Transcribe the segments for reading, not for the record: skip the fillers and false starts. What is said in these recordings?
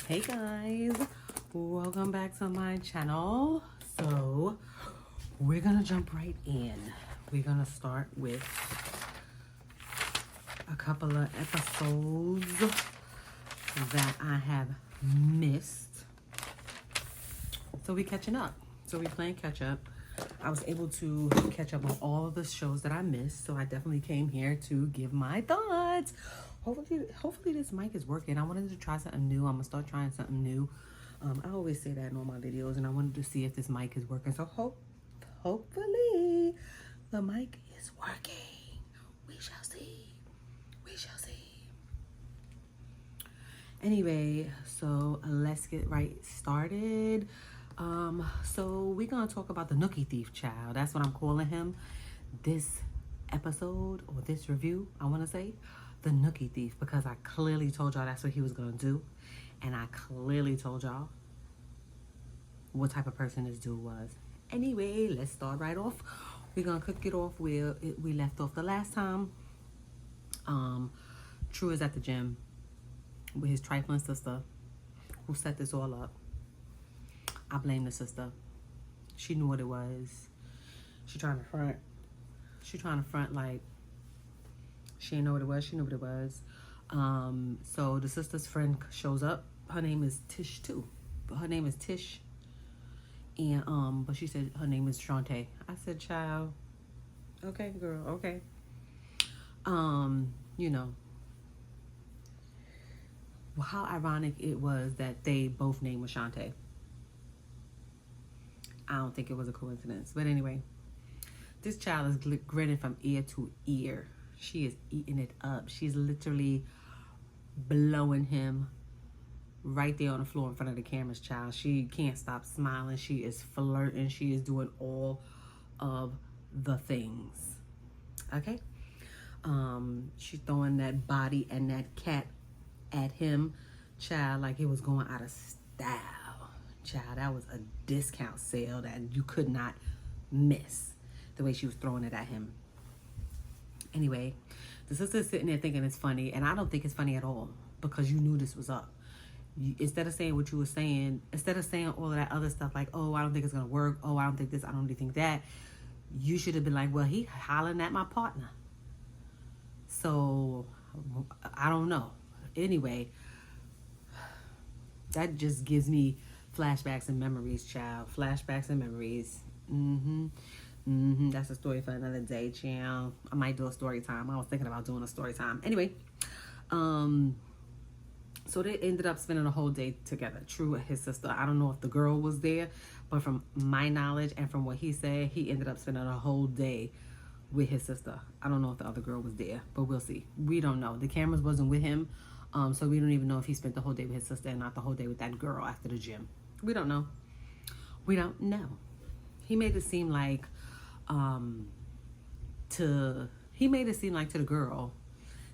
Hey guys, welcome back to my channel. So we're gonna jump right in. We're gonna start with a couple of episodes that I have missed. So we catching up. So we playing catch up. I was able to catch up on all of the shows that I missed. So I definitely came here to give my thoughts. Hopefully this mic is working. I wanted to try something new. I'm gonna start trying something new. I always say that in all my videos, and I wanted to see if this mic is working. So hopefully the mic is working. We shall see. We shall see. Anyway, so let's get right started. So we're gonna talk about the nookie thief child. That's what I'm calling him. This episode or this review, I want to say, the nookie thief, because I clearly told y'all that's what he was gonna do, and I clearly told y'all what type of person this dude was. Anyway, let's start right off. We're gonna kick it off where we left off the last time. True is at the gym with his trifling sister who set this all up. I blame the sister. She knew what it was. She trying to front like she didn't know what it was. She knew what it was. So the sister's friend shows up. Her name is Tish too. Her name is Tish. And but she said her name is Shantae. I said, child, okay, girl, okay. You know. Well, how ironic it was that they both named was Shantae. I don't think it was a coincidence. But anyway, this child is grinning from ear to ear. She is eating it up. She's literally blowing him right there on the floor in front of the cameras, child. She can't stop smiling. She is flirting. She is doing all of the things. Okay? She's throwing that body and that cat at him, child, like it was going out of style. Child, that was a discount sale that you could not miss, the way she was throwing it at him. Anyway, the sister's sitting there thinking it's funny, and I don't think it's funny at all, because you knew this was up. Instead of saying what you were saying, instead of saying all of that other stuff like, oh, I don't think it's going to work, oh, I don't think this, I don't really think that, you should have been like, well, he hollering at my partner. So, I don't know. Anyway, that just gives me flashbacks and memories, child. Flashbacks and memories. That's a story for another day, child. I might do a story time. I was thinking about doing a story time. Anyway, so they ended up spending a whole day together. True, his sister. I don't know if the girl was there, but from my knowledge and from what he said, he ended up spending a whole day with his sister. I don't know if the other girl was there, but we'll see. We don't know. The cameras wasn't with him, so we don't even know if he spent the whole day with his sister and not the whole day with that girl after the gym. We don't know. We don't know. He made it seem like to the girl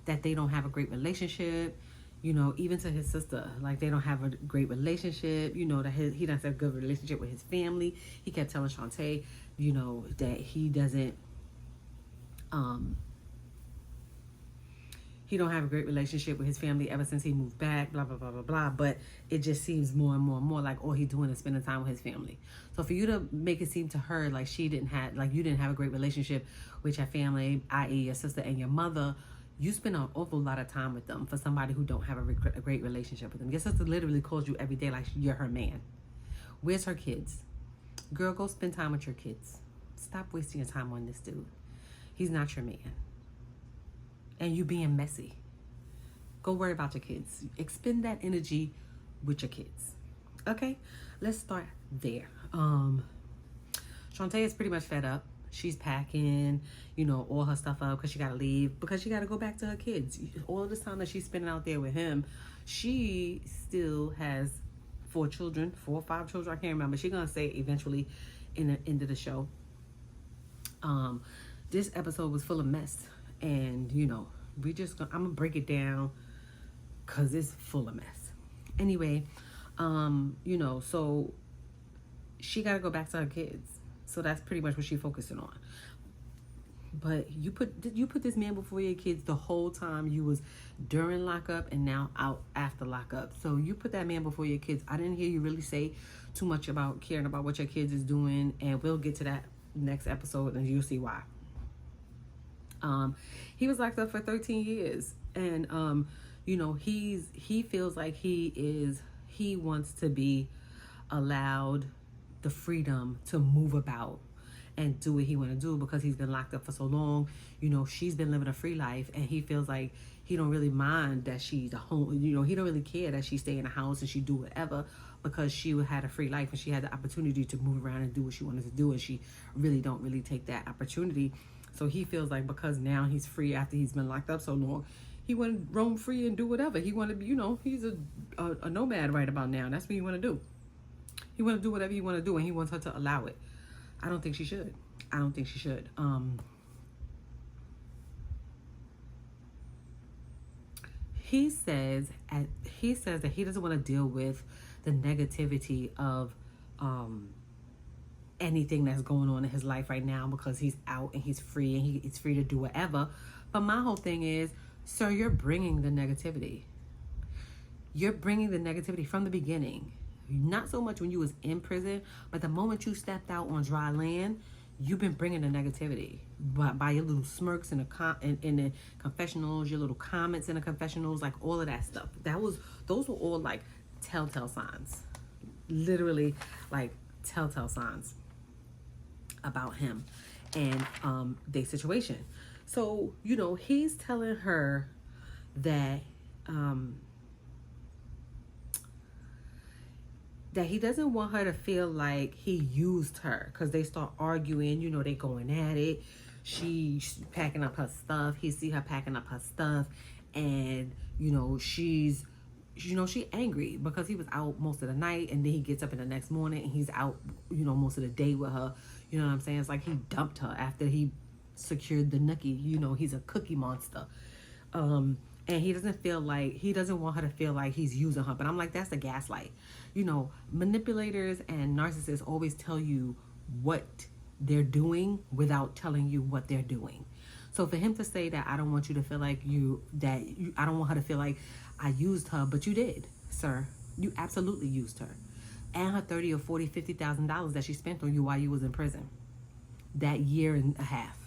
that they don't have a great relationship, you know, even to his sister, like they don't have a great relationship, you know, that he doesn't have a good relationship with his family. He kept telling Shantae, you know, that he doesn't he don't have a great relationship with his family ever since he moved back, blah, blah, blah, blah, blah. But it just seems more and more and more like all he's doing is spending time with his family. So for you to make it seem to her like you didn't have a great relationship with your family, i.e. your sister and your mother, you spend an awful lot of time with them for somebody who don't have a great relationship with them. Your sister literally calls you every day like you're her man. Where's her kids? Girl, go spend time with your kids. Stop wasting your time on this dude. He's not your man. And you being messy. Go worry about your kids. Expend that energy with your kids. Okay? Let's start there. Shantae is pretty much fed up. She's packing, you know, all her stuff up because she got to leave, because she got to go back to her kids. All this time that she's spending out there with him, she still has 4 or 5 children. I can't remember. She's going to say eventually in the end of the show. This episode was full of mess. And, you know, I'm going to break it down because it's full of mess. Anyway, you know, so she got to go back to her kids. So that's pretty much what she's focusing on. But you put this man before your kids the whole time you was during lockup and now out after lockup. So you put that man before your kids. I didn't hear you really say too much about caring about what your kids is doing, and we'll get to that next episode and you'll see why. He was locked up for 13 years, and he feels like he wants to be allowed the freedom to move about and do what he want to do because he's been locked up for so long. She's been living a free life, and he feels like he don't really mind that she's a home. He don't really care that she stay in the house and she do whatever because she had a free life and she had the opportunity to move around and do what she wanted to do, and she really don't really take that opportunity. So he feels like because now he's free after he's been locked up so long, he want to roam free and do whatever he want to be. He's a nomad right about now. That's what he want to do. He want to do whatever he want to do, and he wants her to allow it. I don't think she should. He says that he doesn't want to deal with the negativity of anything that's going on in his life right now because he's out and he's free and he's free to do whatever. But my whole thing is, sir, you're bringing the negativity. You're bringing the negativity from the beginning. Not so much when you was in prison, but the moment you stepped out on dry land, you've been bringing the negativity by your little smirks in the confessionals, your little comments in the confessionals, like all of that stuff. Those were all like telltale signs, literally like telltale signs about him and their situation. So he's telling her that that he doesn't want her to feel like he used her, because they start arguing, they going at it. She's packing up her stuff. He see her packing up her stuff, and she angry because he was out most of the night, and then he gets up in the next morning and he's out most of the day with her. You know what I'm saying? It's like he dumped her after he secured the nookie. He's a cookie monster. And he doesn't want her to feel like he's using her. But I'm like, that's a gaslight. Manipulators and narcissists always tell you what they're doing without telling you what they're doing. So for him to say that I don't want you to feel like I don't want her to feel like I used her, but you did, sir. You absolutely used her. And her $30,000 or $40,000, $50,000 that she spent on you while you was in prison. That year and a half.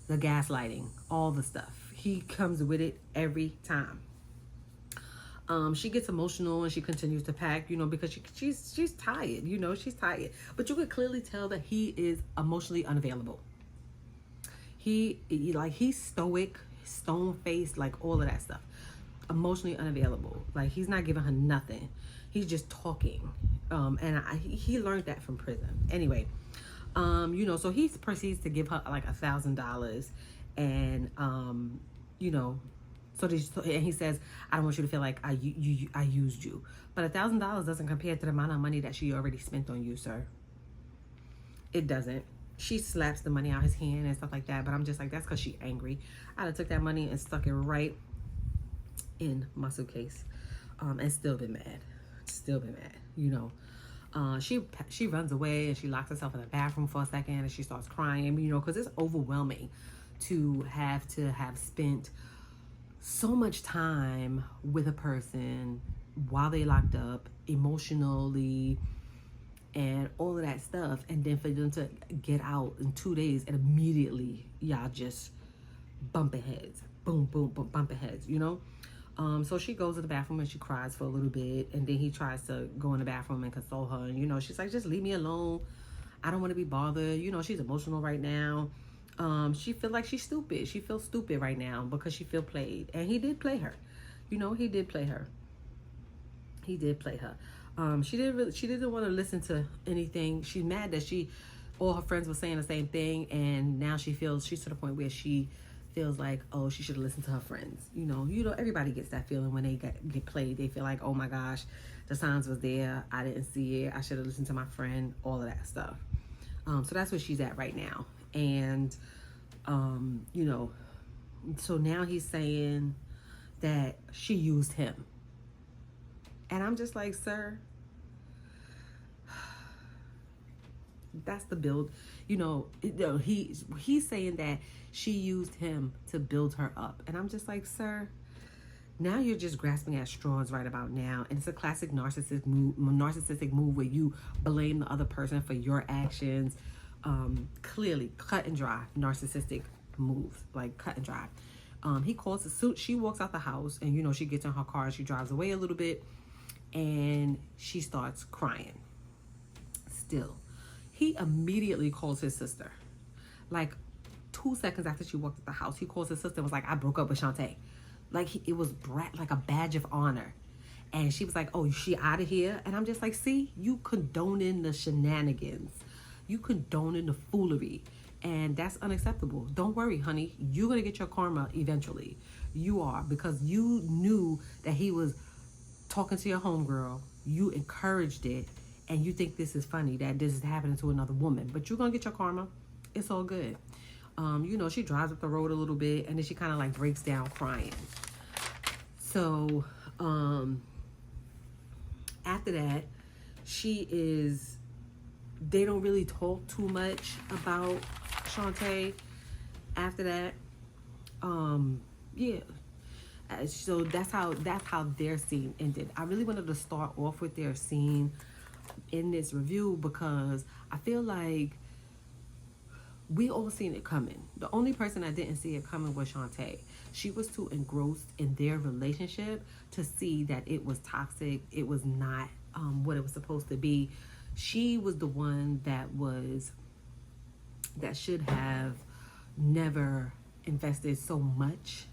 The gaslighting, all the stuff. He comes with it every time. She gets emotional and she continues to pack, because she's tired, she's tired. But you could clearly tell that he is emotionally unavailable. He's stoic, stone-faced, like all of that stuff. Emotionally unavailable. Like he's not giving her nothing. He's just talking. He learned that from prison. Anyway, so he proceeds to give her like $1,000, and and he says, I don't want you to feel like I used you. But $1,000 doesn't compare to the amount of money that she already spent on you, sir. It doesn't. She slaps the money out his hand and stuff like that, but I'm just like, that's because she's angry. I'd have took that money and stuck it right in my suitcase, and still been mad. She runs away and she locks herself in the bathroom for a second and she starts crying, because it's overwhelming to have spent so much time with a person while they locked up emotionally and all of that stuff, and then for them to get out in 2 days and immediately y'all just bumping heads, boom, bumping heads, so she goes to the bathroom and she cries for a little bit, and then he tries to go in the bathroom and console her, and she's like, just leave me alone, I don't want to be bothered. She's emotional right now. She feel like she's stupid. She feels stupid right now because she feel played. And he did play her. He did play her. She didn't want to listen to anything. She's mad that all her friends were saying the same thing, and now she's to the point where she feels like, oh, she should have listened to her friends. Everybody gets that feeling when they get played. They feel like, oh my gosh, the signs was there. I didn't see it. I should have listened to my friend, all of that stuff. So that's where she's at right now. And, so now he's saying that she used him. And I'm just like, sir, That's the build. He's saying that she used him to build her up. And I'm just like, sir, now you're just grasping at straws right about now. And it's a classic narcissistic move where you blame the other person for your actions. Clearly, cut and dry, narcissistic moves, like cut and dry. He calls the suit. She walks out the house, and she gets in her car and she drives away a little bit, and she starts crying. Still, he immediately calls his sister. Like 2 seconds after she walked out the house, he calls his sister and was like, "I broke up with Shantae." Like it was like a badge of honor. And she was like, "Oh, is she out of here?" And I'm just like, see, you condoning the shenanigans. You condoning the foolery. And that's unacceptable. Don't worry, honey. You're going to get your karma eventually. You are. Because you knew that he was talking to your homegirl. You encouraged it. And you think this is funny, that this is happening to another woman. But you're going to get your karma. It's all good. She drives up the road a little bit. And then she kind of like breaks down crying. So, after that, they don't really talk too much about Shantae after that. Yeah. So that's how their scene ended. I really wanted to start off with their scene in this review because I feel like we all seen it coming. The only person that didn't see it coming was Shantae. She was too engrossed in their relationship to see that it was toxic. It was not what it was supposed to be. She was the one that should have never invested so much,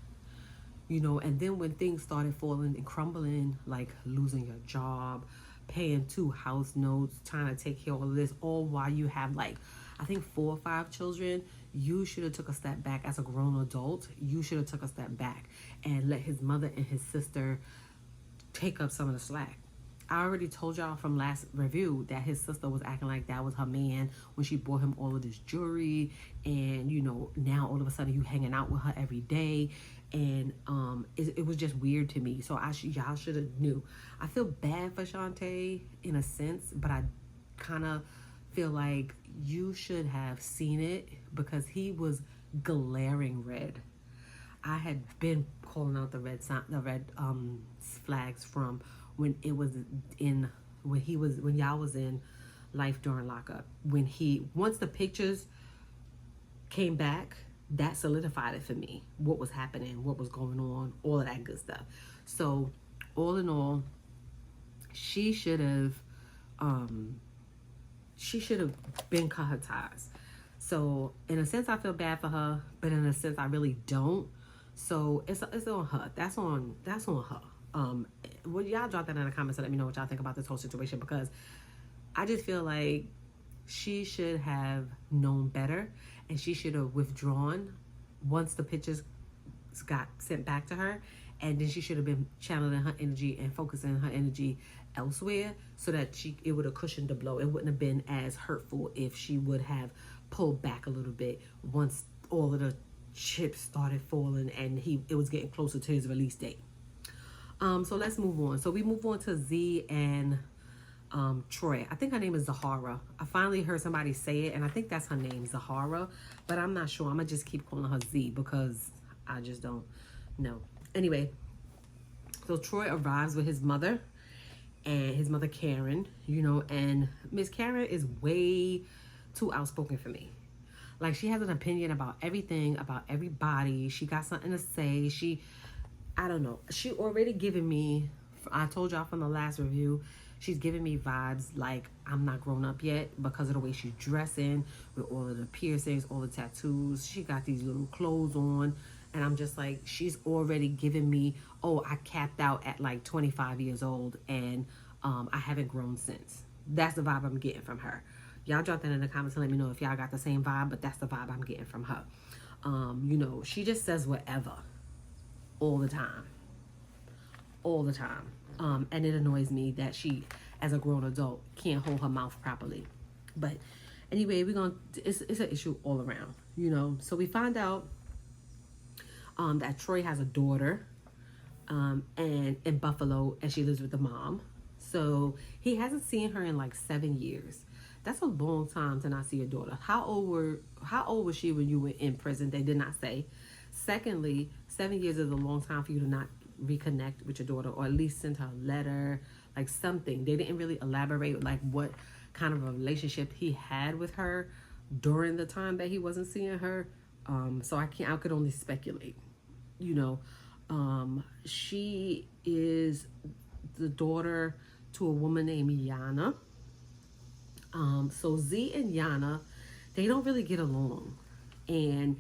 and then when things started falling and crumbling, like losing your job, paying 2 house notes, trying to take care of all of this, all while you have like, I think 4 or 5 children, you should have took a step back as a grown adult. You should have took a step back and let his mother and his sister take up some of the slack. I already told y'all from last review that his sister was acting like that was her man when she bought him all of this jewelry, and now all of a sudden you hanging out with her every day, and it was just weird to me. So y'all should have knew. I feel bad for Shantae in a sense, but I kind of feel like you should have seen it because he was glaring red. I had been calling out the red flags from when y'all was in Life During Lockup. Once the pictures came back, that solidified it for me. What was happening, what was going on, all of that good stuff. So all in all, she should have been cut her ties. So in a sense, I feel bad for her, but in a sense, I really don't. So it's on her. That's on her. Well, y'all drop that in the comments and let me know what y'all think about this whole situation, because I just feel like she should have known better, and she should have withdrawn once the pictures got sent back to her, and then she should have been channeling her energy and focusing her energy elsewhere so that it would have cushioned the blow. It wouldn't have been as hurtful if she would have pulled back a little bit once all of the chips started falling and it was getting closer to his release date. So let's move on. So we move on to Z and Troy. I think her name is Zahara. I finally heard somebody say it, and I think that's her name, Zahara, but I'm not sure. I'm gonna just keep calling her Z because I just don't know. Anyway, so Troy arrives with his mother and his mother Karen, and Miss Karen is way too outspoken for me. Like, she has an opinion about everything, about everybody. She got something to say. I don't know. She already given me, I told y'all from the last review, she's giving me vibes like I'm not grown up yet because of the way she's dressing with all of the piercings, all the tattoos. She got these little clothes on, and I'm just like, she's already giving me, oh, I capped out at like 25 years old and I haven't grown since. That's the vibe I'm getting from her. Y'all drop that in the comments and let me know if y'all got the same vibe, but that's the vibe I'm getting from her. She just says whatever all the time. And it annoys me that she, as a grown adult, can't hold her mouth properly. But anyway, it's an issue all around, So we find out that Troy has a daughter and in Buffalo, and she lives with the mom. So he hasn't seen her in like 7 years. That's a long time to not see your daughter. How old was she when you were in prison? They did not say. Secondly, 7 years is a long time for you to not reconnect with your daughter, or at least send her a letter, like something. They didn't really elaborate like what kind of a relationship he had with her during the time that he wasn't seeing her. So I could only speculate. You know, she is the daughter to a woman named Yana. So Z and Yana, they don't really get along, and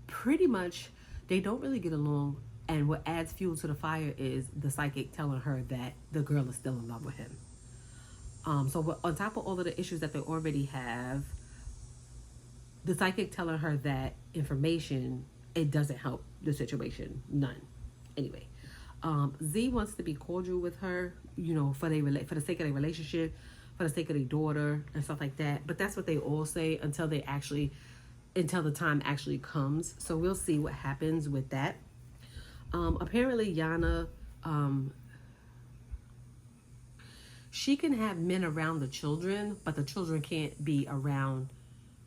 pretty much they don't really get along. And what adds fuel to the fire is the psychic telling her that the girl is still in love with him. So on top of all of the issues that they already have, the psychic telling her that information, it doesn't help the situation, none. Anyway, Z wants to be cordial with her, you know, for the sake of their relationship, for the sake of their daughter and stuff like that. But that's what they all say until the time actually comes. So we'll see what happens with that. Apparently Yana, she can have men around the children, but the children can't be around,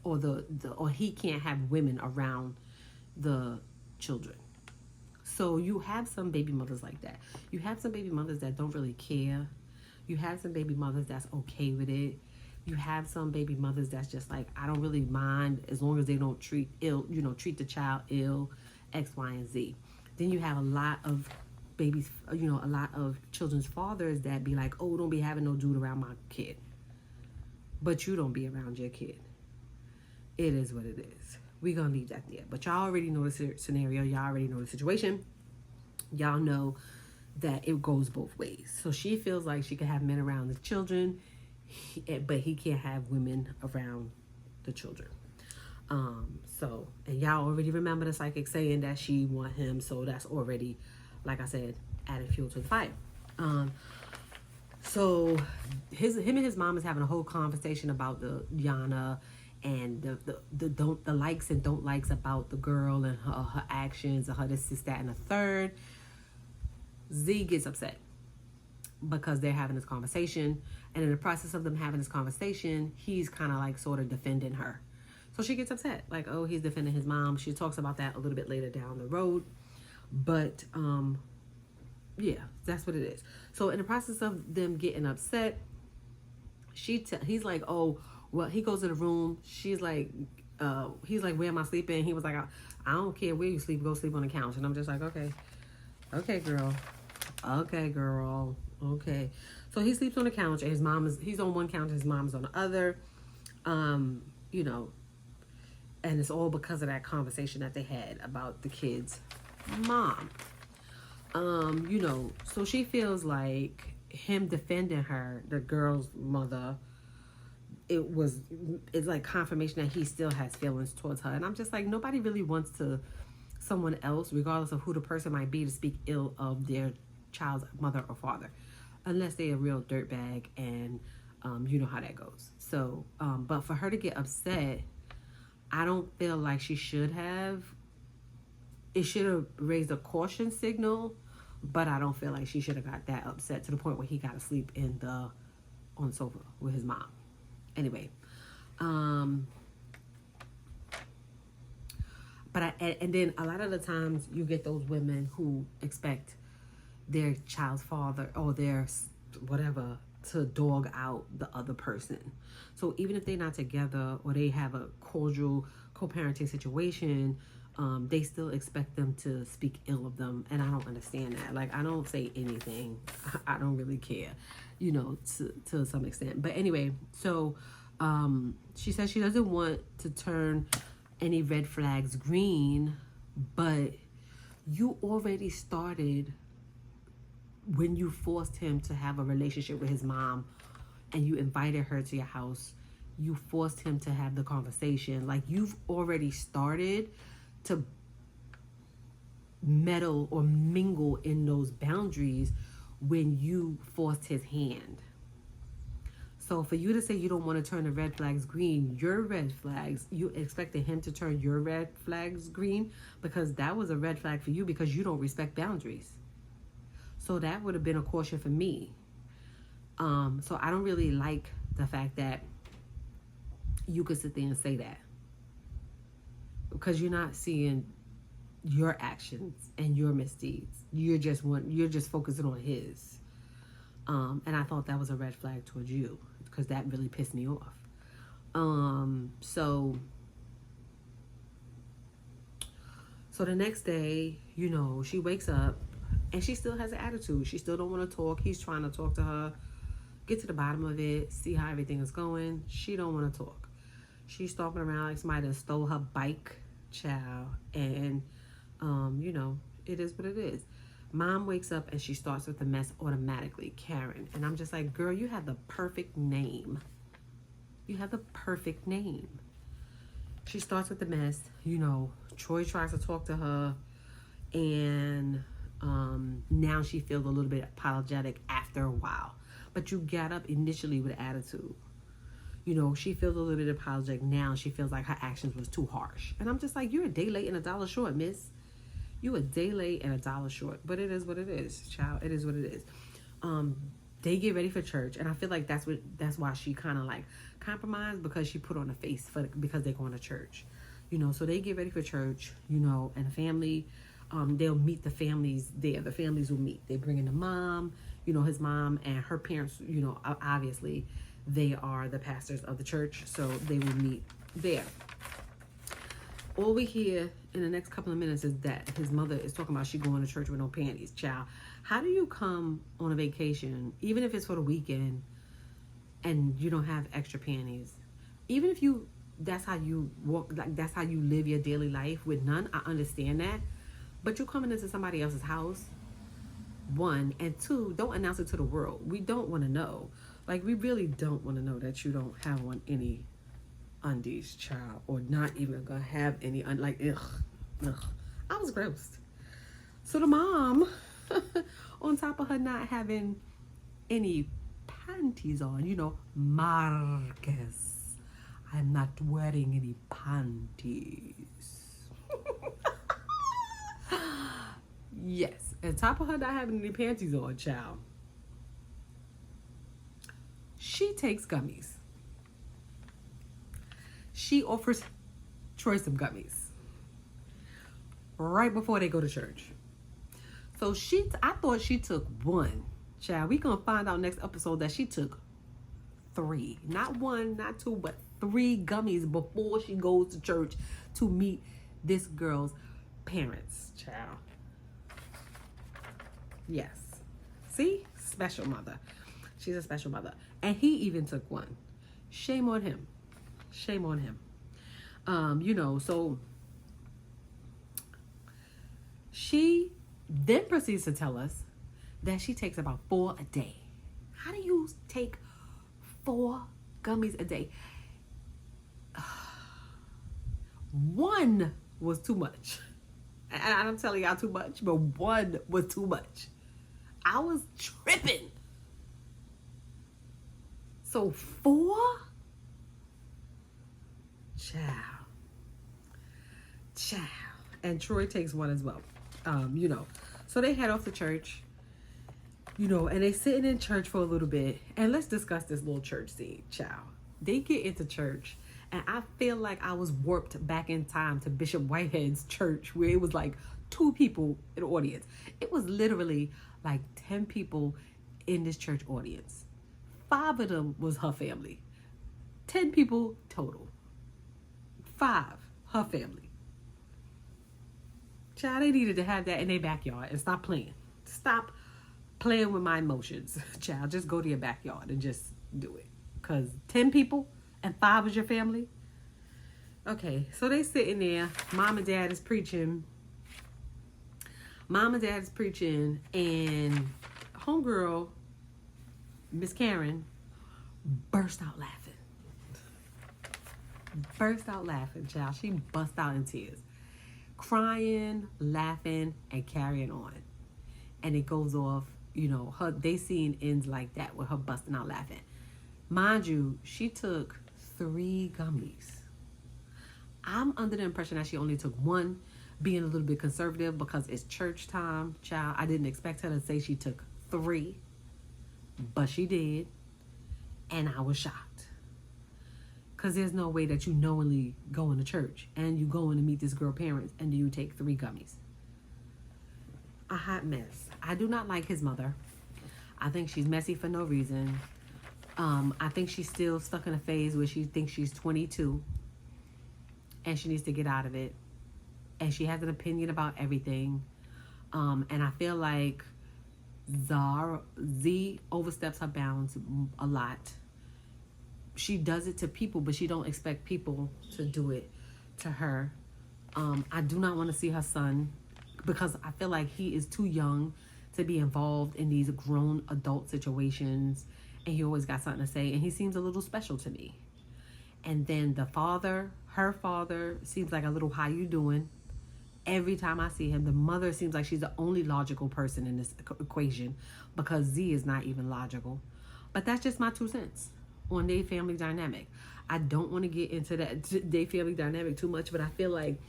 or he can't have women around the children. So you have some baby mothers like that. You have some baby mothers that don't really care. You have some baby mothers that's okay with it. You have some baby mothers that's just like, I don't really mind as long as they don't treat the child ill, X, Y, and Z. Then you have a lot of babies, a lot of children's fathers that be like, oh, don't be having no dude around my kid. But you don't be around your kid. It is what it is. We're going to leave that there. But y'all already know the scenario. Y'all already know the situation. Y'all know that it goes both ways. So she feels like she can have men around the children, but he can't have women around the children. And y'all already remember the psychic saying that she want him. So that's already, like I said, added fuel to the fire. So him and his mom is having a whole conversation about the Yana and the likes and don't likes about the girl and her actions and her this, that, and the third. Z gets upset because they're having this conversation, and in the process of them having this conversation, he's kind of like sort of defending her. So she gets upset, like, oh, he's defending his mom. She talks about that a little bit later down the road, but yeah, that's what it is. So in the process of them getting upset, he's like, oh, well, he goes to the room. He's like, where am I sleeping? He was like, I don't care where you sleep. Go sleep on the couch. And I'm just like, okay, girl. Okay. So he sleeps on the couch, and he's on one couch, his mom's on the other. And it's all because of that conversation that they had about the kid's mom. So she feels like him defending her, the girl's mother, it's like confirmation that he still has feelings towards her. And I'm just like, nobody really wants someone else, regardless of who the person might be, to speak ill of their child's mother or father, unless they're a real dirtbag, and you know how that goes. So, but for her to get upset, I don't feel like she should have. It should have raised a caution signal, but I don't feel like she should have got that upset to the point where he got to sleep on the sofa with his mom. Anyway, and then a lot of the times you get those women who expect their child's father or their whatever to dog out the other person. So even if they're not together or they have a cordial co-parenting situation, they still expect them to speak ill of them. And I don't understand that. Like, I don't say anything. I don't really care, to some extent. But anyway, so she says she doesn't want to turn any red flags green, but you already started when you forced him to have a relationship with his mom and you invited her to your house. You forced him to have the conversation. Like, you've already started to meddle or mingle in those boundaries when you forced his hand. So for you to say you don't want to turn the red flags green, your red flags, you expected him to turn your red flags green, because that was a red flag for you because you don't respect boundaries. So that would have been a caution for me. So I don't really like the fact that you could sit there and say that, because you're not seeing your actions and your misdeeds. You're just focusing on his. And I thought that was a red flag towards you, because that really pissed me off. So the next day, she wakes up and she still has an attitude. She still don't want to talk. He's trying to talk to her, get to the bottom of it, see how everything is going. She don't want to talk. She's stalking around like somebody stole her bike, child. And, it is what it is. Mom wakes up and she starts with the mess automatically, Karen. And I'm just like, girl, you have the perfect name. You have the perfect name. She starts with the mess. Troy tries to talk to her. And now she feels a little bit apologetic after a while. But you got up initially with attitude. She feels a little bit apologetic now. She feels like her actions was too harsh. And I'm just like, you're a day late and a dollar short, miss. You a day late and a dollar short. But it is what it is, child. It is what it is. They get ready for church. And I feel like that's why she kind of like compromised, because she put on a face because they're going to church. So they get ready for church, and the family, they'll meet the families there. The families will meet. They bring in the mom, his mom and her parents, obviously they are the pastors of the church. So they will meet there. All we hear in the next couple of minutes is that his mother is talking about she going to church with no panties. Child, how do you come on a vacation, even if it's for the weekend, and you don't have extra panties? Even if that's how you walk, like that's how you live your daily life with none, I understand that. But you're coming into somebody else's house, one, and two, don't announce it to the world. We don't want to know. Like, we really don't want to know that you don't have on any undies, child, or not even gonna have any ugh. I was grossed. So the mom, on top of her not having any panties on, Marcus, I'm not wearing any panties. Yes, on top of her not having any panties on, child, she takes gummies. She offers Troy some gummies right before they go to church. So I thought she took one. Child, we gonna find out next episode that she took 3. Not 1, not 2, but 3 gummies before she goes to church to meet this girl's parents, child. Yes. See? Special mother. She's a special mother. And he even took one. Shame on him. Shame on him. So she then proceeds to tell us that she takes about 4 a day. How do you take 4 gummies a day? 1 was too much. And I'm telling y'all too much, but 1 was too much. I was tripping. So 4? Child. And Troy takes 1 as well. So they head off to church, and they sitting in church for a little bit. And let's discuss this little church scene, child. They get into church, and I feel like I was warped back in time to Bishop Whitehead's church, where it was like 2 people in the audience. It was literally like 10 people in this church audience. 5 of them was her family. 10 people total. 5, her family. Child, they needed to have that in their backyard and stop playing. Stop playing with my emotions. Child, just go to your backyard and just do it. Because 10 people and 5 is your family? Okay, so they sitting there. Mom and dad is preaching. And homegirl, Miss Karen, burst out laughing, child. She bust out in tears. Crying, laughing, and carrying on. And it goes off, they scene ends like that with her busting out laughing. Mind you, she took 3 gummies. I'm under the impression that she only took 1, being a little bit conservative because it's church time, child. I didn't expect her to say she took 3, but she did. And I was shocked. Because there's no way that you knowingly go into church and you go in to meet this girl parents and you take 3 gummies. A hot mess. I do not like his mother. I think she's messy for no reason. I think she's still stuck in a phase where she thinks she's 22 and she needs to get out of it. And she has an opinion about everything. And I feel like Z oversteps her bounds a lot. She does it to people, but she don't expect people to do it to her. I do not want to see her son because I feel like he is too young to be involved in these grown adult situations, and he always got something to say, and he seems a little special to me. And then the father, her father, seems like a little how you doing every time I see him. The mother seems like she's the only logical person in this equation because Z is not even logical. But that's just my 2 cents on their family dynamic. I don't want to get into that their family dynamic too much, but I feel like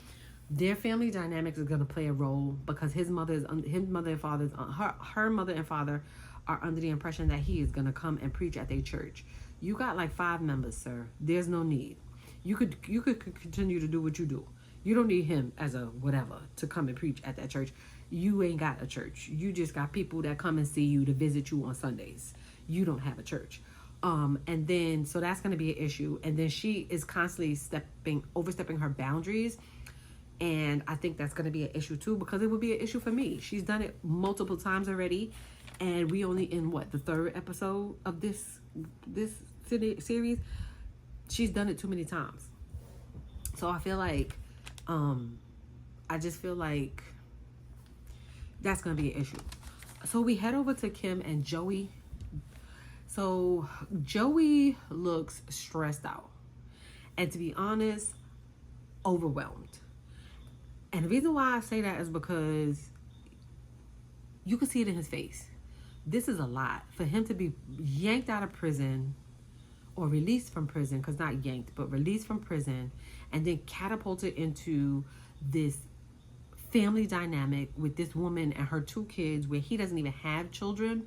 their family dynamics is going to play a role because his mother and father, her mother and father are under the impression that he is going to come and preach at their church. You got like 5 members, sir. There's no need. You could continue to do what you do. You don't need him as a whatever to come and preach at that church. You ain't got a church. You just got people that come and see you to visit you on Sundays. You don't have a church. And then, so that's going to be an issue. And then she is constantly overstepping her boundaries. And I think that's going to be an issue too, because it would be an issue for me. She's done it multiple times already. And we only in the 3rd episode of this series. She's done it too many times. So I feel like, I just feel like that's going to be an issue. So we head over to Kim and Joey. So Joey looks stressed out. And to be honest, overwhelmed. And the reason why I say that is because you can see it in his face. This is a lot. For him to be yanked out of prison or released from prison, because not yanked, but released from prison, and then catapulted into this family dynamic with this woman and her 2 kids where he doesn't even have children.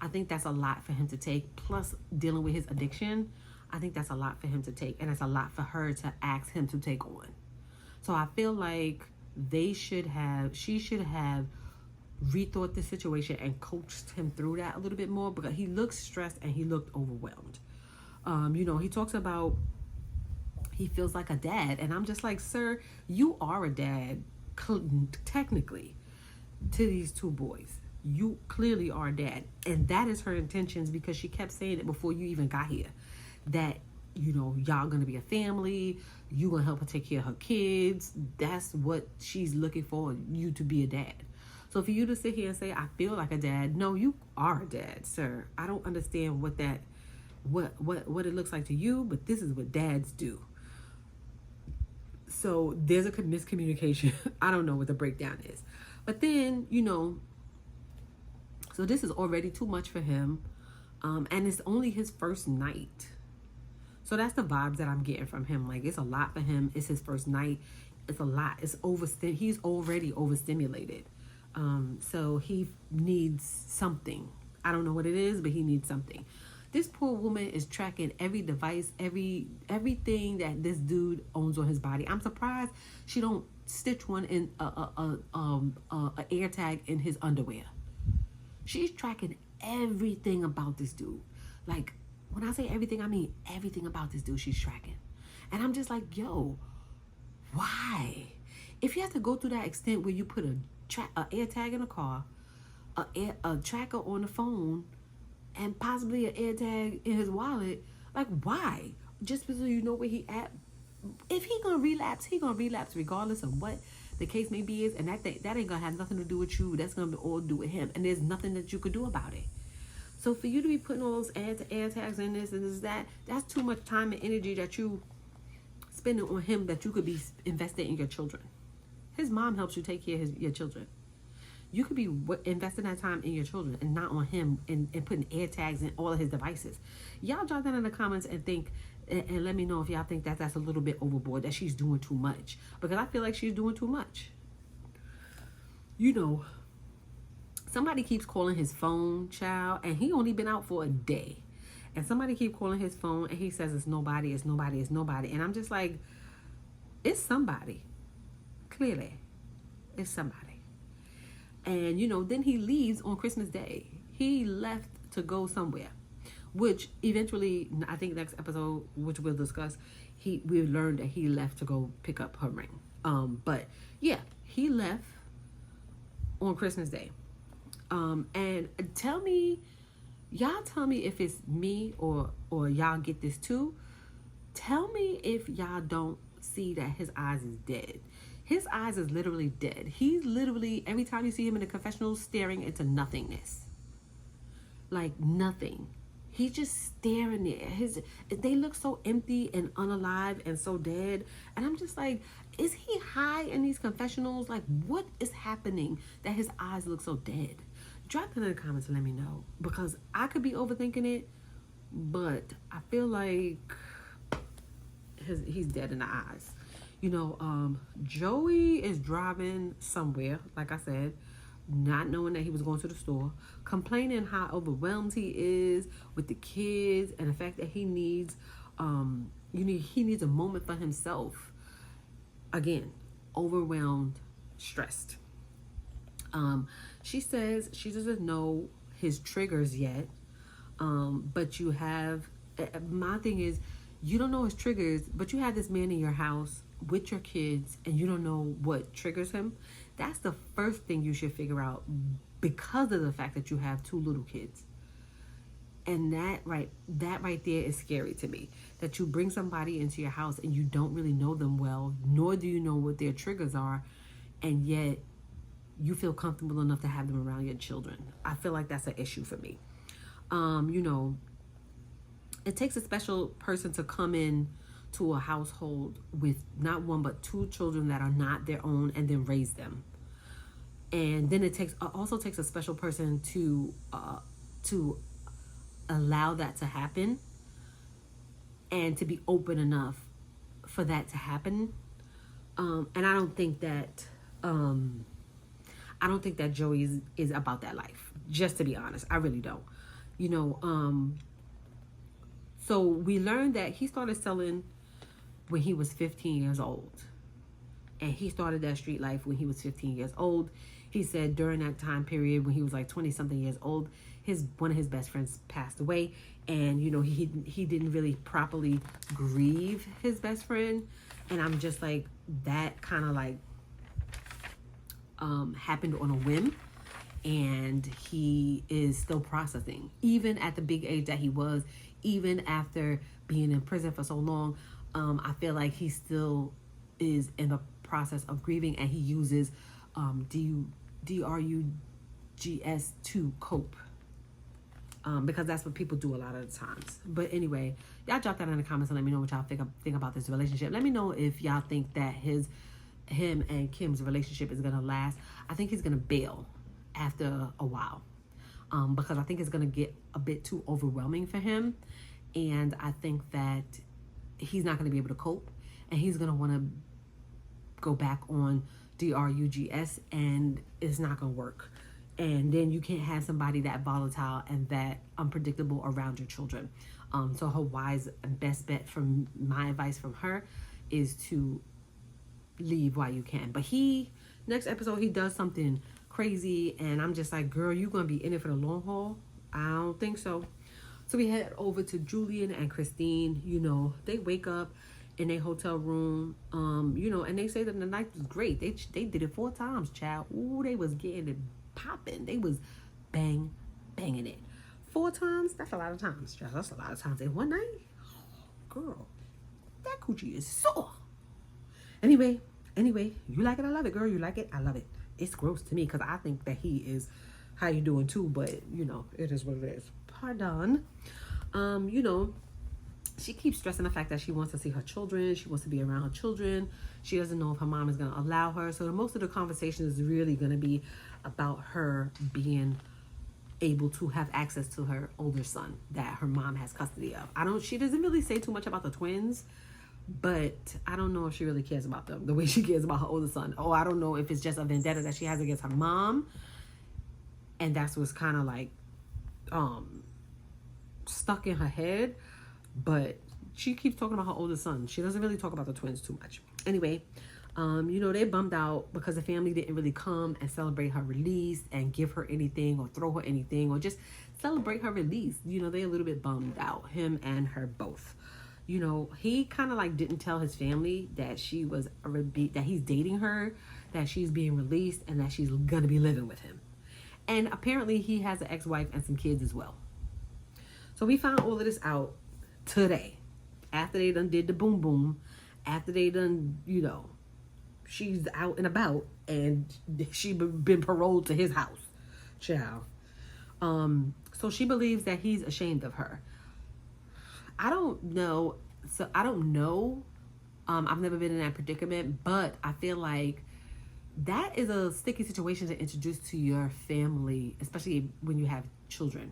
I think that's a lot for him to take. Plus dealing with his addiction, I think that's a lot for him to take. And it's a lot for her to ask him to take on. So I feel like she should have rethought the situation and coached him through that a little bit more, because he looked stressed and he looked overwhelmed. He talks about he feels like a dad, and I'm just like, sir, you are a dad technically to these 2 boys. You clearly are a dad, and that is her intentions, because she kept saying it before you even got here, that y'all gonna be a family, you gonna help her take care of her kids. That's what she's looking for, you to be a dad. So for you to sit here and say I feel like a dad, no, you are a dad, sir. I don't understand what it looks like to you, but this is what dads do. So there's a miscommunication. I don't know what the breakdown is. But then, so this is already too much for him. And it's only his first night. So that's the vibes that I'm getting from him. Like, it's a lot for him. It's his first night. It's a lot. He's already overstimulated. So he needs something. I don't know what it is, but he needs something. This poor woman is tracking every device, everything that this dude owns on his body. I'm surprised she don't stitch one in a air tag in his underwear. She's tracking everything about this dude. Like, when I say everything, I mean everything about this dude she's tracking. And I'm just like, yo, why? If you have to go through that extent where you put a air tag in a car, a tracker on the phone, and possibly an air tag in his wallet, like, why? Just because you know where he at? If he gonna relapse, he gonna relapse regardless of what the case may be. And that ain't gonna have nothing to do with you. That's gonna all do with him. And there's nothing that you could do about it. So for you to be putting all those air tags in this and this, that's too much time and energy that you spending on him that you could be invested in your children. His mom helps you take care of your children. You could be investing that time in your children and not on him and putting air tags in all of his devices. Y'all drop that in the comments and think, and let me know if y'all think that that's a little bit overboard, that she's doing too much. Because I feel like she's doing too much. Somebody keeps calling his phone, child, and he only been out for a day. And somebody keep calling his phone, and he says it's nobody, it's nobody, it's nobody. And I'm just like, it's somebody. Clearly, it's somebody. And, then he leaves on Christmas Day. He left to go somewhere, which eventually, I think next episode, which we'll discuss, we learned that he left to go pick up her ring. But yeah, he left on Christmas Day. And y'all tell me if it's me or y'all get this too. Tell me if y'all don't see that his eyes is dead. His eyes is literally dead. He's literally, every time you see him in the confessional, staring into nothingness. Like nothing. He's just staring there. They look so empty and unalive and so dead. And I'm just like, is he high in these confessionals? Like, what is happening that his eyes look so dead? Drop it in the comments and let me know. Because I could be overthinking it, but I feel like he's dead in the eyes. Joey is driving somewhere, like I said, not knowing that he was going to the store, complaining how overwhelmed he is with the kids and the fact that he needs he needs a moment for himself. Again, overwhelmed, stressed. She says she doesn't know his triggers yet, but you have, my thing is, you don't know his triggers, but you have this man in your house with your kids and you don't know what triggers him. That's the first thing you should figure out, because of the fact that you have 2 little kids. And that right there is scary to me, that you bring somebody into your house and you don't really know them well, nor do you know what their triggers are, and yet you feel comfortable enough to have them around your children. I feel like that's an issue for me. It takes a special person to come in to a household with not 1 but 2 children that are not their own, and then raise them. And then it also takes a special person to allow that to happen, and to be open enough for that to happen. And I don't think that Joey is about that life. Just to be honest, I really don't. So we learned that he started selling when he was 15 years old. And he started that street life when he was 15 years old. He said during that time period, when he was like 20-something years old, one of his best friends passed away. And, he didn't really properly grieve his best friend. And I'm just like, that kind of like happened on a whim. And he is still processing. Even at the big age that he was, even after being in prison for so long, I feel like he still is in the process of grieving, and he uses DRUGS to cope, because that's what people do a lot of the times. But anyway, y'all drop that in the comments and let me know what y'all think about this relationship. Let me know if y'all think that him and Kim's relationship is gonna last. I think he's gonna bail after a while, because I think it's gonna get a bit too overwhelming for him, and I think that he's not gonna be able to cope, and he's gonna want to go back on DRUGS, and it's not gonna work. And then you can't have somebody that volatile and that unpredictable around your children. So her best bet, from my advice from her, is to leave while you can. But next episode, he does something crazy, and I'm just like, girl, you gonna be in it for the long haul? I don't think so. So we head over to Julian and Christine. They wake up in their hotel room, and they say that the night was great. They did it 4 times, child. Ooh, they was getting it popping. They was banging it 4 times. That's a lot of times, child. That's a lot of times in one night. Girl, that coochie is sore. Anyway, you like it, I love it, girl. You like it, I love it. It's gross to me, because I think that he is how you doing too, but it is what it is. Pardon. She keeps stressing the fact that she wants to see her children. She wants to be around her children. She doesn't know if her mom is going to allow her. So most of the conversation is really going to be about her being able to have access to her older son that her mom has custody of. She doesn't really say too much about the twins, but I don't know if she really cares about them the way she cares about her older son. Oh, I don't know if it's just a vendetta that she has against her mom, and that's what's kind of like stuck in her head, but she keeps talking about her older son. She doesn't really talk about the twins too much. Anyway, they bummed out because the family didn't really come and celebrate her release and give her anything or throw her anything or just celebrate her release. They're a little bit bummed out, him and her both. He kind of like didn't tell his family that that he's dating her, that she's being released, and that she's gonna be living with him. And apparently he has an ex-wife and some kids as well. So we found all of this out today, after they done did the boom boom, after they done, she's out and about and she been paroled to his house, child. So she believes that he's ashamed of her. I don't know. I've never been in that predicament, but I feel like that is a sticky situation to introduce to your family, especially when you have children.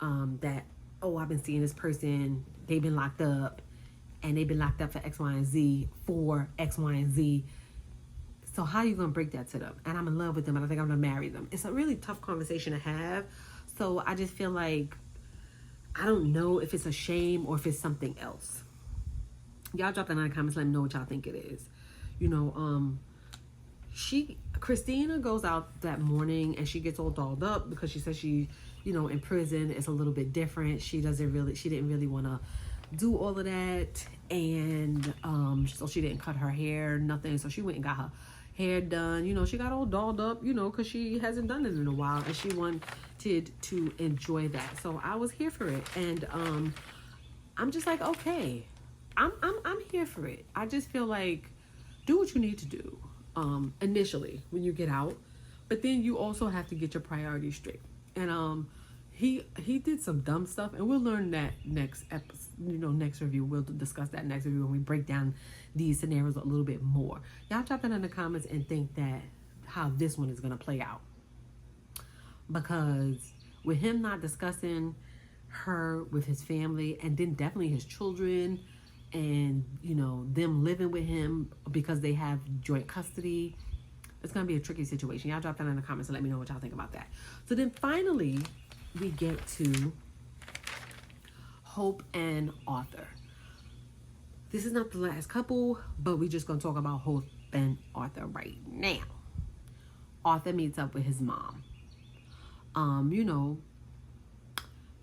That, I've been seeing this person, they've been locked up, and they've been locked up for X, Y, and Z, for X, Y, and Z. So how are you going to break that to them? And I'm in love with them, and I think I'm going to marry them. It's a really tough conversation to have. So I just feel like, I don't know if it's a shame or if it's something else. Y'all drop that in the comments. Let me know what y'all think it is. Christina goes out that morning and she gets all dolled up because she says she, in prison it's a little bit different. She didn't really want to do all of that, and so she didn't cut her hair, nothing. So she went and got her hair done. She got all dolled up, because she hasn't done it in a while, and she wanted to enjoy that. So I was here for it, and I'm just like, okay, I'm here for it. I just feel like, do what you need to do initially when you get out, but then you also have to get your priorities straight. And he did some dumb stuff, and we'll learn that next episode, next review. We'll discuss that next review when we break down these scenarios a little bit more. Y'all drop that in the comments and think that how this one is going to play out, because with him not discussing her with his family, and then definitely his children, and them living with him because they have joint custody, it's going to be a tricky situation. Y'all drop that in the comments and let me know what y'all think about that. So then finally we get to Hope and Arthur. This is not the last couple, but we're just going to talk about Hope and Arthur right now. Arthur meets up with his mom.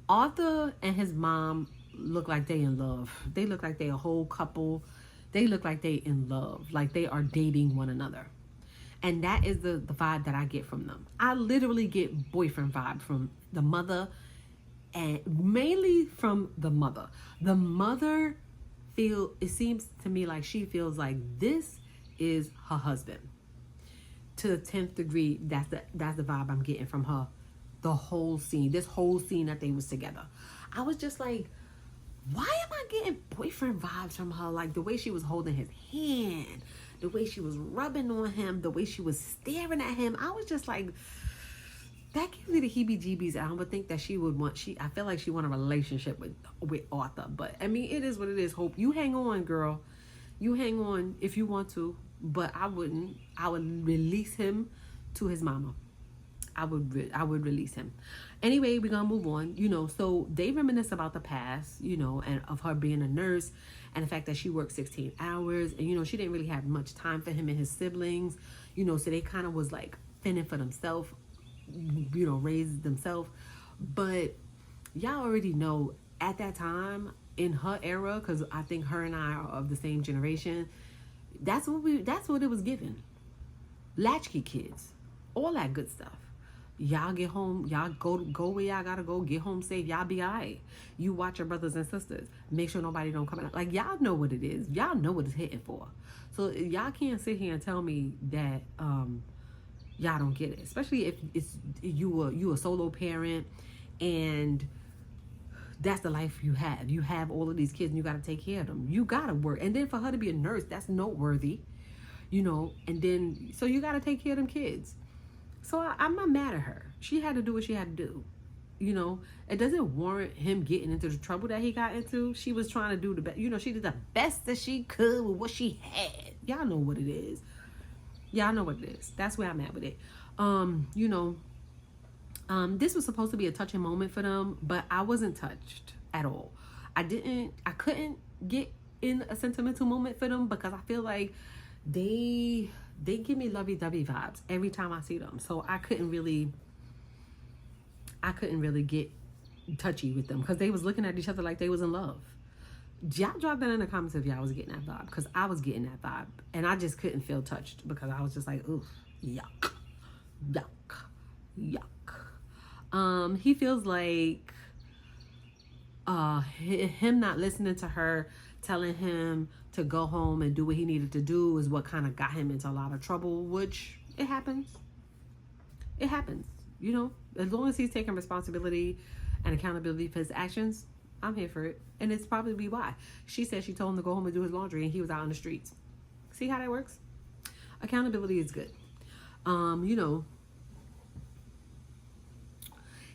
Arthur and his mom look like they in love. They look like they a whole couple. They look like they in love, like they are dating one another. And that is the vibe that I get from them. I literally get boyfriend vibes from the mother, and mainly from the mother. The mother it seems to me like she feels like this is her husband. To the 10th degree, that's the vibe I'm getting from her. The whole scene, this whole scene that they was together. I was just like, why am I getting boyfriend vibes from her? Like the way she was holding his hand, the way she was rubbing on him, the way she was staring at him. I was just like, that gives me the heebie-jeebies. I don't think that she would want, I feel like she want a relationship with Arthur. But I mean, it is what it is. Hope, you hang on, girl. You hang on if you want to, but I wouldn't. I would release him to his mama. I would release him. Anyway, we're gonna move on. So they reminisce about the past, and of her being a nurse, and the fact that she worked 16 hours, and she didn't really have much time for him and his siblings, so they kind of was like fending for themselves, raised themselves. But y'all already know at that time in her era, because I think her and I are of the same generation, that's what it was given. Latchkey kids, all that good stuff. Y'all get home, y'all go where y'all gotta go, get home safe, y'all be all right. You watch your brothers and sisters, make sure nobody don't come out. Like, y'all know what it is. Y'all know what it's hitting for. So y'all can't sit here and tell me that y'all don't get it. Especially if it's you a solo parent and that's the life you have. You have all of these kids and you gotta take care of them. You gotta work. And then for her to be a nurse, that's noteworthy. And then so you gotta take care of them kids. So I'm not mad at her. She had to do what she had to do. It doesn't warrant him getting into the trouble that he got into. She was trying to do the best. She did the best that she could with what she had. Y'all know what it is. Y'all know what it is. That's where I'm at with it. This was supposed to be a touching moment for them, but I wasn't touched at all. I couldn't get in a sentimental moment for them because I feel like they give me lovey-dovey vibes every time I see them. So I couldn't really get touchy with them because they was looking at each other like they was in love. Y'all drop that in the comments if y'all was getting that vibe, because I was getting that vibe and I just couldn't feel touched because I was just like, oof, yuck, yuck, yuck. He feels like him not listening to her, telling him to go home and do what he needed to do is what kind of got him into a lot of trouble, which it happens. It happens, you know, as long as he's taking responsibility and accountability for his actions, I'm here for it. And it's probably why. She said she told him to go home and do his laundry and he was out on the streets. See how that works? Accountability is good. You know,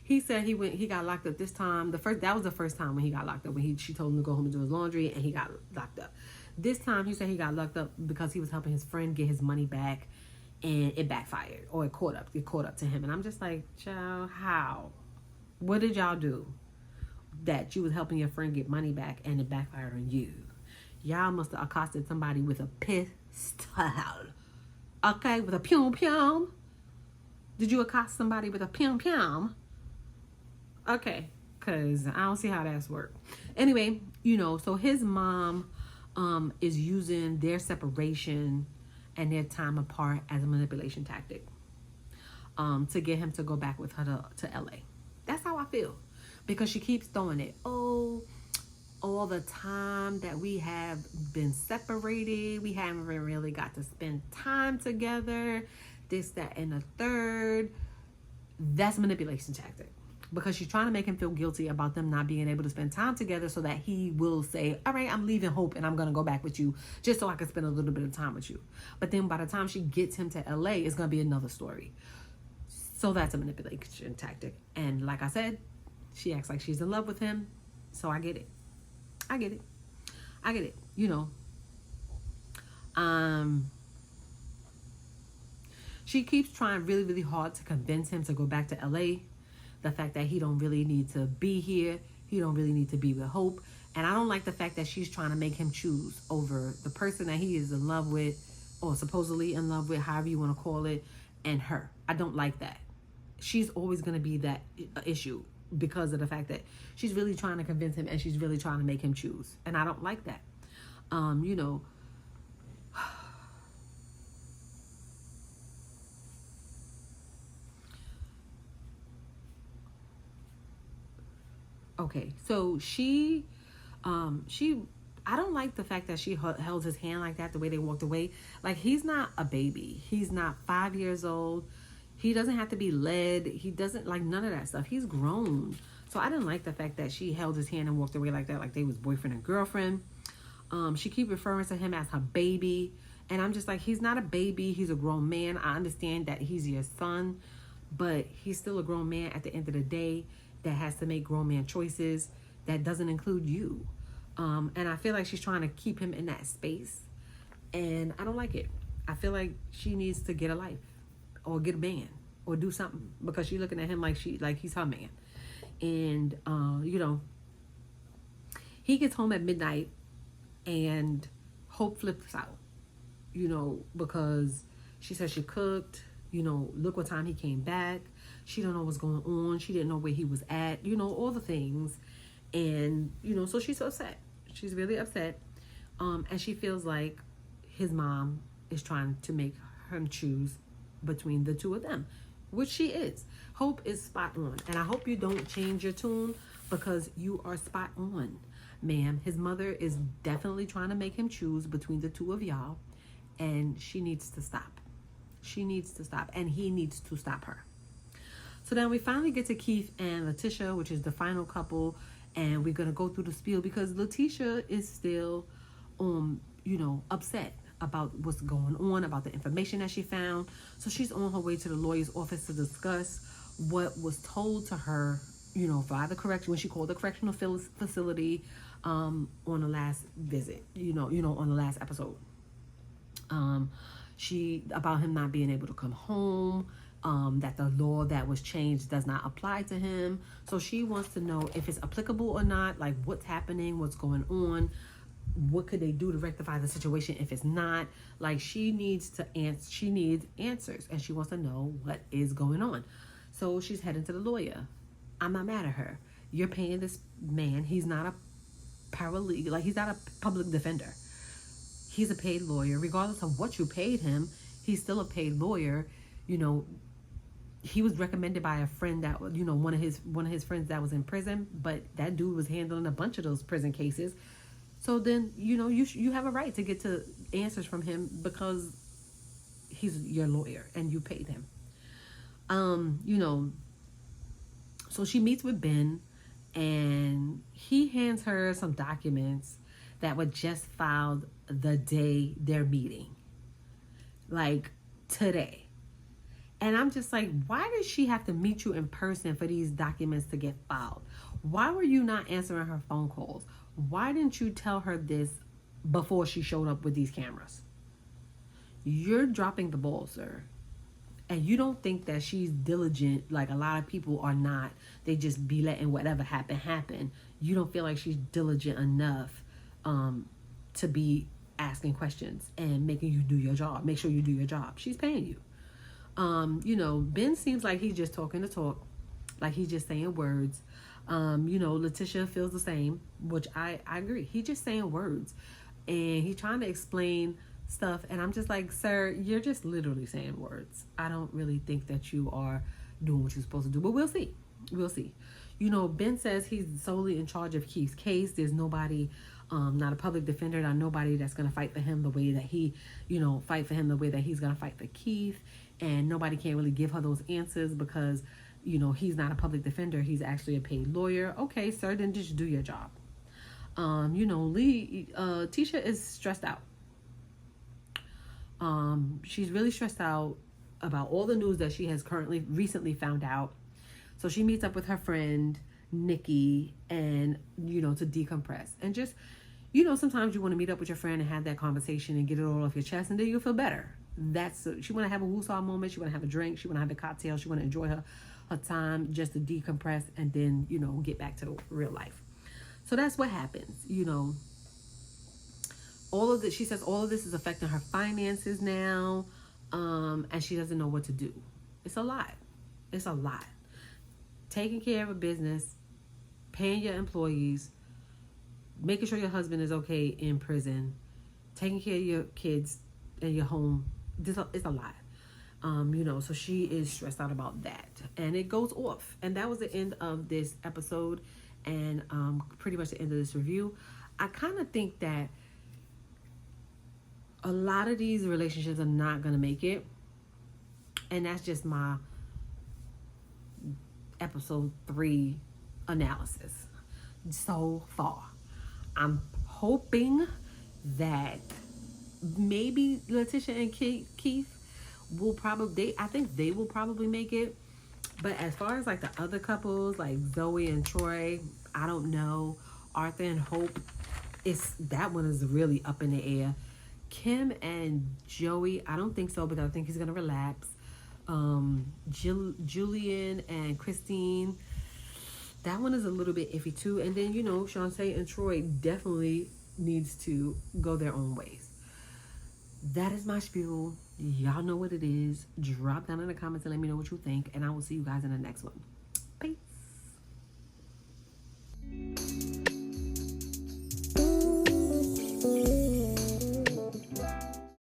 he said he got locked up this time. That was the first time when he got locked up, when she told him to go home and do his laundry and he got locked up. This time he said he got locked up because he was helping his friend get his money back and it backfired, or it caught up to him. And I'm just like, child, how? What did y'all do that you was helping your friend get money back and it backfired on you? Y'all must have accosted somebody with a pistol. Okay, with a pew pew. Did you accost somebody with a pew pew? Okay, because I don't see how that's worked. Anyway, you know, so his mom is using their separation and their time apart as a manipulation tactic to get him to go back with her to LA. That's how I feel. Because she keeps throwing it. Oh, all the time that we have been separated, we haven't really got to spend time together, this, that, and the third. That's a manipulation tactic. Because she's trying to make him feel guilty about them not being able to spend time together so that he will say, all right, I'm leaving Hope and I'm going to go back with you just so I can spend a little bit of time with you. But then by the time she gets him to LA, it's going to be another story. So that's a manipulation tactic. And like I said, she acts like she's in love with him. So I get it. I get it. You know. She keeps trying really, really hard to convince him to go back to LA. The fact that he don't really need to be here. He don't really need to be with Hope. And I don't like the fact that she's trying to make him choose over the person that he is in love with, or supposedly in love with, however you want to call it, and her. I don't like that. She's always going to be that issue because of the fact that she's really trying to convince him and she's really trying to make him choose. And I don't like that. You know, okay, so I don't like the fact that she held his hand like that, the way they walked away. Like, he's not a baby. He's not 5 years old. He doesn't have to be led. He doesn't like none of that stuff. He's grown. So I didn't like the fact that she held his hand and walked away like that, like they was boyfriend and girlfriend. She keep referring to him as her baby. And I'm just like, he's not a baby. He's a grown man. I understand that he's your son, but he's still a grown man at the end of the day that has to make grown man choices that doesn't include you. And I feel like she's trying to keep him in that space. And I don't like it. I feel like she needs to get a life or get a man or do something, because she's looking at him like he's her man. And, you know, he gets home at midnight and Hope flips out, you know, because she said she cooked, you know, look what time he came back. She don't know what's going on. She didn't know where he was at, you know, all the things. And, you know, so she's upset. She's really upset. And she feels like his mom is trying to make him choose between the two of them, which she is. Hope is spot on. And I hope you don't change your tune, because you are spot on, ma'am. His mother is definitely trying to make him choose between the two of y'all. And she needs to stop. She needs to stop. And he needs to stop her. So then we finally get to Keith and Letitia, which is the final couple. And we're going to go through the spiel because Letitia is still, you know, upset about what's going on, about the information that she found. So she's on her way to the lawyer's office to discuss what was told to her, you know, by the correction, when she called the correctional facility on the last visit, you know, on the last episode. She, about him not being able to come home, that the law that was changed does not apply to him. So she wants to know if it's applicable or not, like what's happening, what's going on, what could they do to rectify the situation if it's not. Like she needs answers, and she wants to know what is going on. So she's heading to the lawyer. I'm not mad at her. You're paying this man. He's not a paralegal, like he's not a public defender. He's a paid lawyer. Regardless of what you paid him, he's still a paid lawyer. You know, he was recommended by a friend that, you know, one of his friends that was in prison, but that dude was handling a bunch of those prison cases. So then, you know, you have a right to get to answers from him because he's your lawyer and you paid him. You know, so she meets with Ben, and he hands her some documents that were just filed the day they're meeting, like today. And I'm just like, why did she have to meet you in person for these documents to get filed? Why were you not answering her phone calls? Why didn't you tell her this before she showed up with these cameras? You're dropping the ball, sir. And you don't think that she's diligent like a lot of people are not. They just be letting whatever happen. You don't feel like she's diligent enough to be asking questions and making you do your job. Make sure you do your job. She's paying you. You know, Ben seems like he's just talking the talk, like he's just saying words. You know, Letitia feels the same, which I agree. He's just saying words, and he's trying to explain stuff, and I'm just like, sir, you're just literally saying words. I don't really think that you are doing what you're supposed to do, but we'll see. You know, Ben says he's solely in charge of Keith's case. There's nobody, not a public defender, not nobody that's gonna fight for him the way that he, you know, fight for him the way that he's gonna fight for Keith. And nobody can really give her those answers because, you know, he's not a public defender. He's actually a paid lawyer. Okay, sir, then just do your job. You know, Tisha is stressed out. She's really stressed out about all the news that she has recently found out. So she meets up with her friend, Nikki, and, you know, to decompress. And just, you know, sometimes you want to meet up with your friend and have that conversation and get it all off your chest, and then you'll feel better. She want to have a woosah moment. She want to have a drink. She want to have a cocktail. She want to enjoy her time just to decompress and then, you know, get back to real life. So that's what happens, you know. All of this, she says all of this is affecting her finances now, and she doesn't know what to do. It's a lot. Taking care of a business, paying your employees, making sure your husband is okay in prison, taking care of your kids and your home. It's a lot. You know, so she is stressed out about that, and it goes off. And that was the end of this episode, and pretty much the end of this review. I kind of think that a lot of these relationships are not going to make it, and that's just my episode 3 analysis so far. I'm hoping that maybe Letitia and Keith will probably, I think they will probably make it. But as far as like the other couples, like Zoe and Troy, I don't know. Arthur and Hope, that one is really up in the air. Kim and Joey, I don't think so, because I think he's gonna relapse. Julian and Christine, that one is a little bit iffy too. And then, you know, Shantae and Troy definitely needs to go their own ways. That is my spiel. Y'all know what it is. Drop down in the comments and let me know what you think, and I will see you guys in the next one. Peace.